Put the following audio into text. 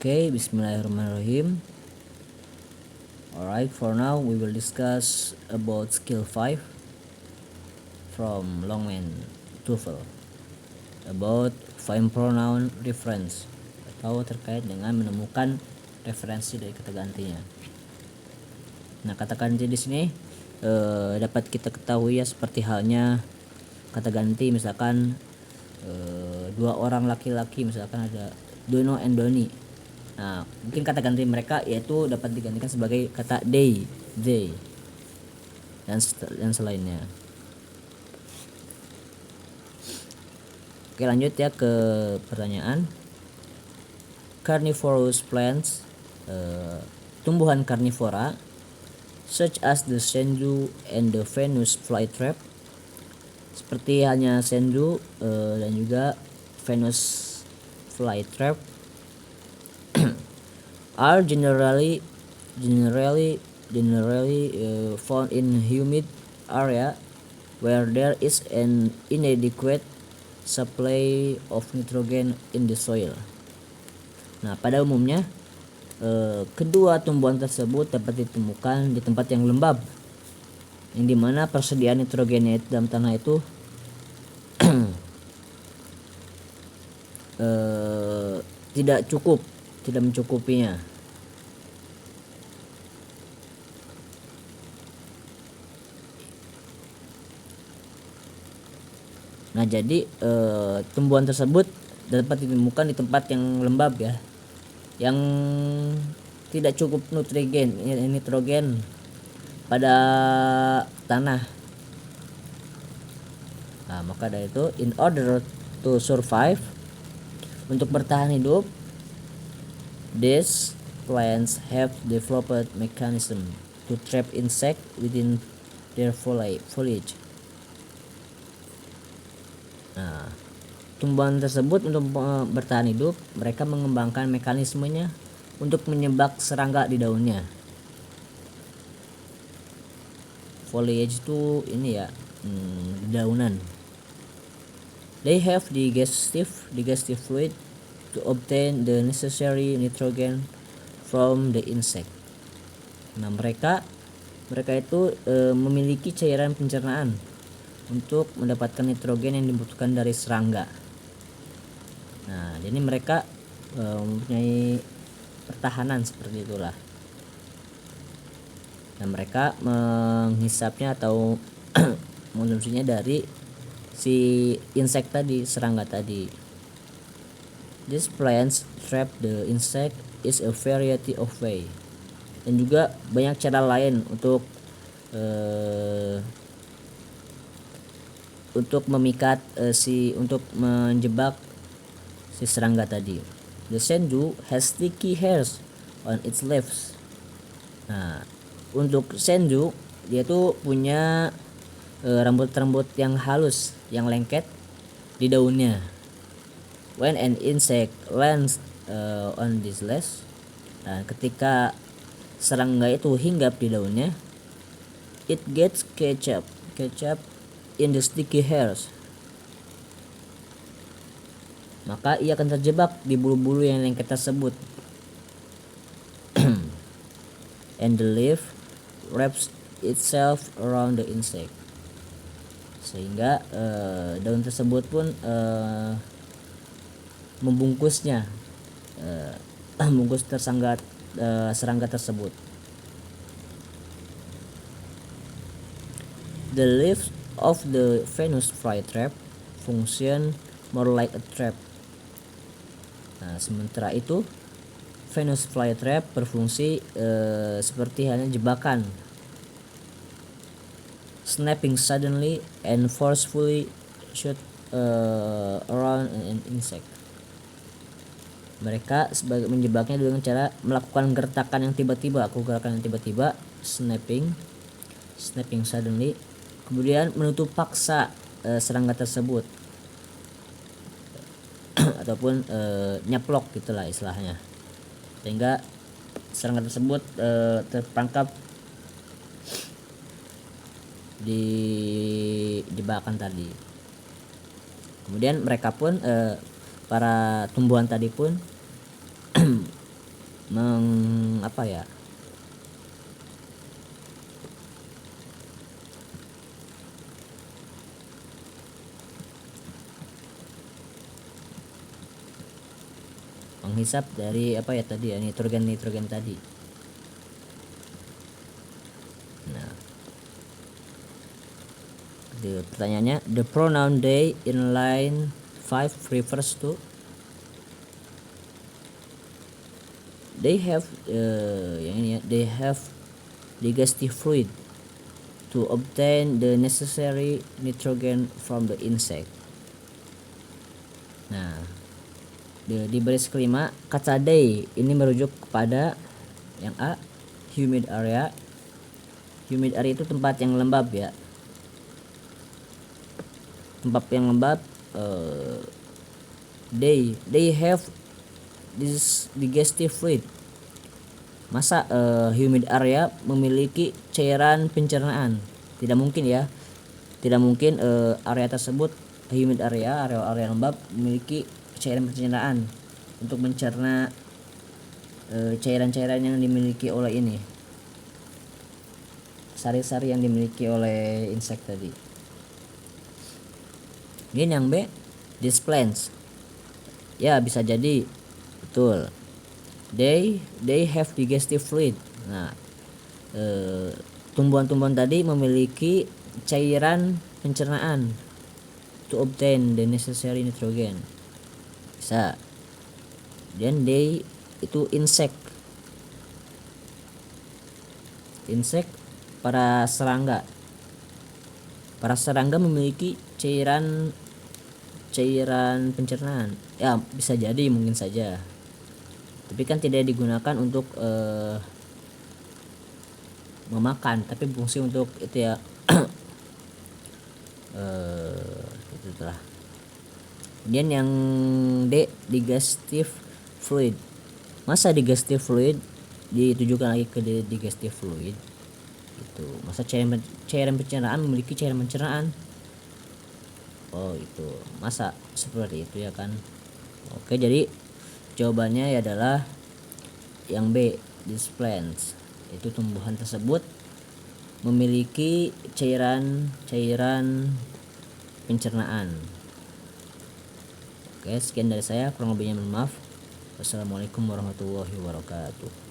Okay, Bismillahirrahmanirrahim. Alright, for now we will discuss about skill 5 from Longman TOEFL about find pronoun reference atau terkait dengan menemukan referensi dari kata gantinya. Nah, kata ganti di sini dapat kita ketahui ya, seperti halnya kata ganti misalkan dua orang laki-laki, misalkan ada Dono and Doni. Nah, mungkin kata ganti mereka yaitu dapat digantikan sebagai kata they dan selainnya. Oke, lanjut ya ke pertanyaan. Carnivorous plants, tumbuhan karnivora such as the senju and the Venus flytrap, seperti halnya senju dan juga Venus flytrap, are generally found in humid area where there is an inadequate supply of nitrogen in the soil. Nah, pada umumnya kedua tumbuhan tersebut dapat ditemukan di tempat yang lembab, yang dimana persediaan nitrogennya dalam tanah itu tidak mencukupinya. Nah, jadi tumbuhan tersebut dapat ditemukan di tempat yang lembab ya, yang tidak cukup nitrogen pada tanah. Nah, maka dari itu, in order to survive, untuk bertahan hidup, these plants have developed mechanism to trap insect within their foliage. Nah, tumbuhan tersebut untuk bertahan hidup, mereka mengembangkan mekanismenya untuk menyebak serangga di daunnya. Foliage itu ini ya, daunan. They have digestive fluid to obtain the necessary nitrogen from the insect. Nah, mereka itu memiliki cairan pencernaan untuk mendapatkan nitrogen yang dibutuhkan dari serangga. Nah, jadi mereka mempunyai pertahanan seperti itulah. Dan mereka menghisapnya atau mengonsumsinya dari si insect tadi, serangga tadi. These plants trap the insect is a variety of way. Dan juga banyak cara lain untuk memikat untuk menjebak si serangga tadi. The senju has sticky hairs on its leaves. Nah, untuk senju dia tuh punya rambut-rambut yang halus, yang lengket di daunnya. When an insect lands on this leaves, nah, ketika serangga itu hinggap di daunnya, it gets catch up in the sticky hairs. Maka ia akan terjebak di bulu-bulu yang lengket tersebut. And the leaf wraps itself around the insect. Sehingga daun tersebut pun membungkusnya, membungkus serangga tersebut. The leaves of the Venus flytrap function more like a trap. Nah, sementara itu Venus flytrap berfungsi seperti halnya jebakan. Snapping suddenly and forcefully shoot around an insect. Mereka sebagai menjebaknya dengan cara melakukan gerakan yang tiba-tiba, snapping suddenly, kemudian menutup paksa serangga tersebut ataupun nyaplok gitulah istilahnya, sehingga serangga tersebut terperangkap di jebakan tadi. Kemudian mereka pun para tumbuhan tadi pun apa ya, menghisap dari apa ya tadi ya, nitrogen tadi. Nah, pertanyaannya, the pronoun they in line 5 refers to, they have yang ini ya, they have digestive fluid to obtain the necessary nitrogen from the insect. Nah, di baris kelima, kata they ini merujuk kepada yang A, humid area. Humid area itu tempat yang lembab ya, tempat yang lembab. They have this digestive fluid. Masa humid area memiliki cairan pencernaan? Tidak mungkin ya, tidak mungkin area tersebut, humid area lembab, memiliki cairan pencernaan untuk mencerna cairan-cairan yang dimiliki oleh ini, sari-sari yang dimiliki oleh insect tadi. Ini yang B, these plants. Ya, bisa jadi betul. They have digestive fluid. Nah, tumbuhan-tumbuhan tadi memiliki cairan pencernaan to obtain the necessary nitrogen. Bisa. Dan they itu insect para serangga. Para serangga memiliki cairan pencernaan. Ya, bisa jadi, mungkin saja. Tapi kan tidak digunakan untuk memakan, tapi fungsi untuk itu ya. Itulah. Kemudian yang D, digestive fluid. Masa digestive fluid ditujukan lagi ke digestive fluid itu, masa cairan pencernaan memiliki cairan pencernaan? Oh, itu masa seperti itu ya kan. Oke, jadi jawabannya adalah yang B, these plants. Itu tumbuhan tersebut memiliki cairan pencernaan. Oke, sekian dari saya, kurang lebihnya mohon maaf. Wassalamualaikum warahmatullahi wabarakatuh.